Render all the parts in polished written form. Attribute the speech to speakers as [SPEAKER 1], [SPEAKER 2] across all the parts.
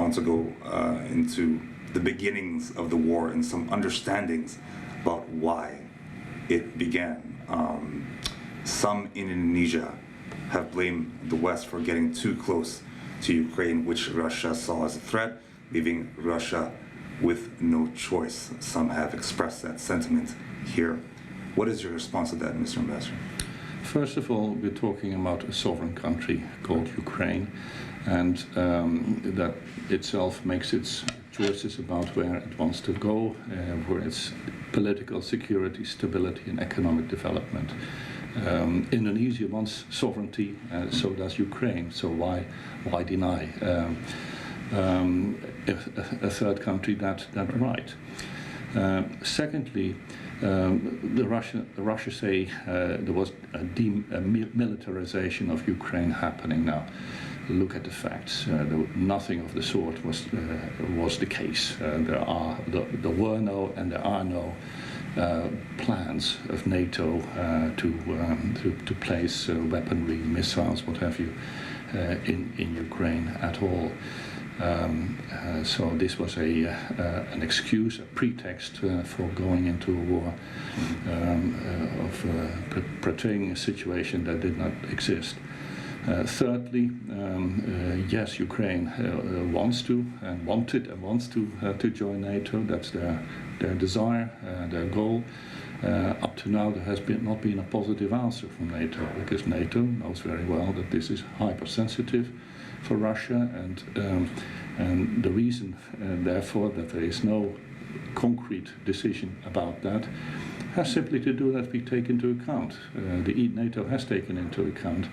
[SPEAKER 1] want to go into the beginnings of the war and some understandings about why it began. Some in Indonesia have blamed the West for getting too close to Ukraine, which Russia saw as a threat, leaving Russia with no choice. Some have expressed that sentiment here. What is your response to that, Mr. Ambassador?
[SPEAKER 2] First of all, we're talking about a sovereign country called Ukraine, and that itself makes its choices about where it wants to go, for its political security, stability and economic development. Indonesia wants sovereignty, so does Ukraine, so why deny a third country that right? Secondly, Russia say there was a demilitarization of Ukraine happening now. Look at the facts. Nothing of the sort was the case. There were no and there are no plans of NATO to place weaponry, missiles, what have you, in Ukraine at all. So this was an excuse, a pretext for going into a war, of portraying a situation that did not exist. Thirdly, yes, Ukraine wants to and wants to join NATO. That's their desire, their goal. Up to now, there has not been a positive answer from NATO, because NATO knows very well that this is hypersensitive for Russia, and the reason, therefore, that there is no concrete decision about that has simply to do that we take into account. NATO has taken into account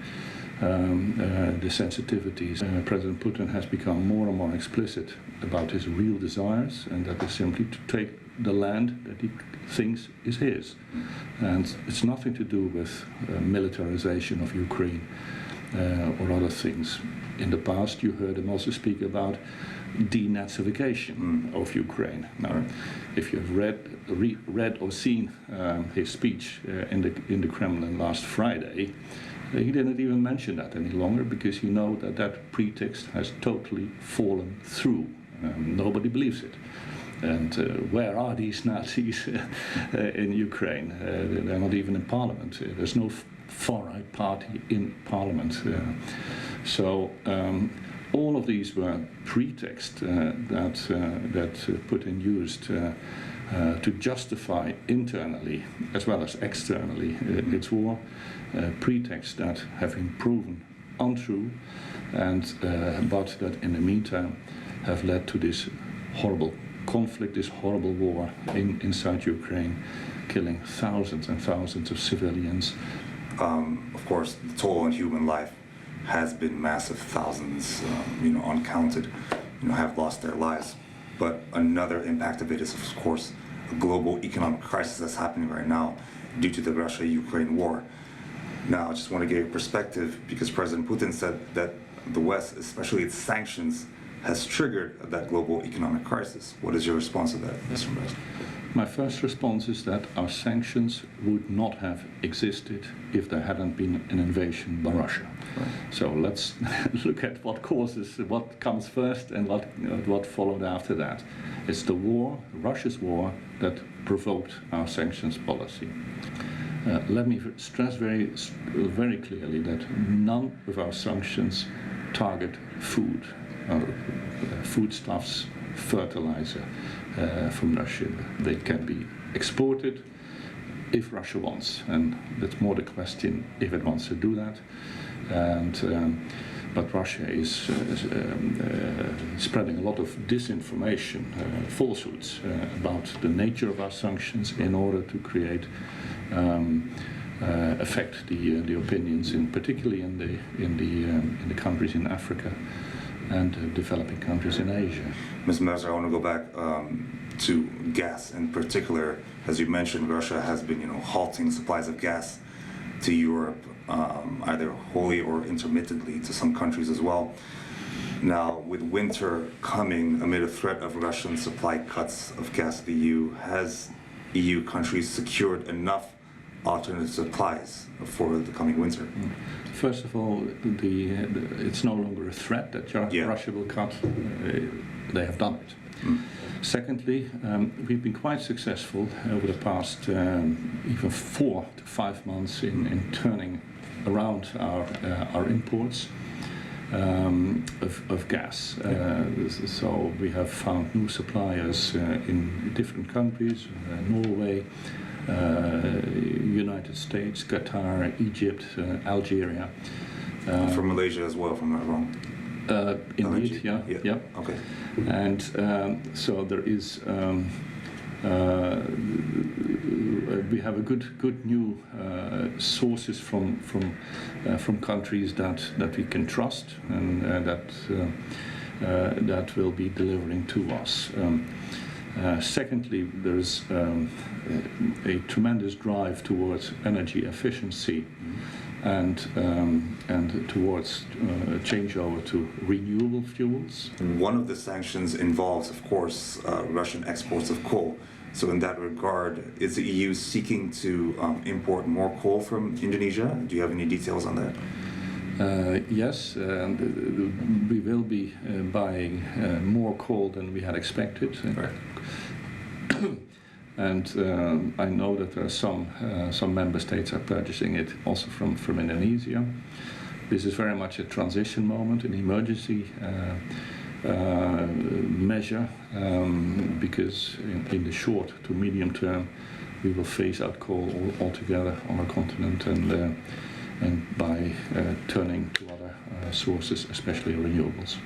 [SPEAKER 2] the sensitivities. President Putin has become more and more explicit about his real desires, and that is simply to take the land that he thinks is his. And it's nothing to do with militarization of Ukraine or other things. In the past, you heard him also speak about denazification of Ukraine. Now, if you've read or seen his speech in the Kremlin last Friday, he didn't even mention that any longer, because you know that pretext has totally fallen through. Nobody believes it. And where are these Nazis in Ukraine? They're not even in parliament. There's no far-right party in parliament. So all of these were pretexts that Putin used to justify internally as well as externally its war, pretexts that have been proven untrue, and but that in the meantime have led to this horrible conflict, this horrible war inside Ukraine, killing thousands and thousands of civilians.
[SPEAKER 1] Of course, the toll on human life has been massive. Thousands, uncounted, have lost their lives. But another impact of it is, of course, a global economic crisis that's happening right now due to the Russia-Ukraine war. Now, I just want to get your perspective, because President Putin said that the West, especially its sanctions, has triggered that global economic crisis. What is your response to that, Mr. Ambassador?
[SPEAKER 2] My first response is that our sanctions would not have existed if there hadn't been an invasion by Russia. Right. So let's look at what comes first and what followed after that. It's the war, Russia's war, that provoked our sanctions policy. Let me stress very clearly that none of our sanctions target food, foodstuffs, fertilizer from Russia. They can be exported if Russia wants, and that's more the question if it wants to do that. And but Russia is spreading a lot of disinformation, falsehoods about the nature of our sanctions in order to create affect the opinions, particularly in the countries in Africa and developing countries in Asia.
[SPEAKER 1] Ms. Mercer, I want to go back to gas in particular. As you mentioned, Russia has been, halting supplies of gas to Europe, either wholly or intermittently to some countries as well. Now, with winter coming amid a threat of Russian supply cuts of gas to the EU, has EU countries secured enough alternative supplies for the coming winter?
[SPEAKER 2] First of all, it's no longer a threat that Russia will cut. They have done it. Secondly, we've been quite successful over the past even 4 to 5 months in turning around our imports of gas. So we have found new suppliers in different countries, Norway, United States, Qatar, Egypt, Algeria.
[SPEAKER 1] From Malaysia as well, if I'm not wrong.
[SPEAKER 2] Indeed, yeah.
[SPEAKER 1] Okay.
[SPEAKER 2] And so there is. We have a good new sources from countries that we can trust and that will be delivering to us. Secondly, there is a tremendous drive towards energy efficiency and towards changeover to renewable fuels.
[SPEAKER 1] One of the sanctions involves, of course, Russian exports of coal. So in that regard, is the EU seeking to import more coal from Indonesia? Do you have any details on that?
[SPEAKER 2] Yes, we will be buying more coal than we had expected.
[SPEAKER 1] Right.
[SPEAKER 2] And I know that there are some member states are purchasing it also from Indonesia. This is very much a transition moment, an emergency measure, because in the short to medium term we will phase out coal altogether on our continent and by turning to other sources, especially renewables.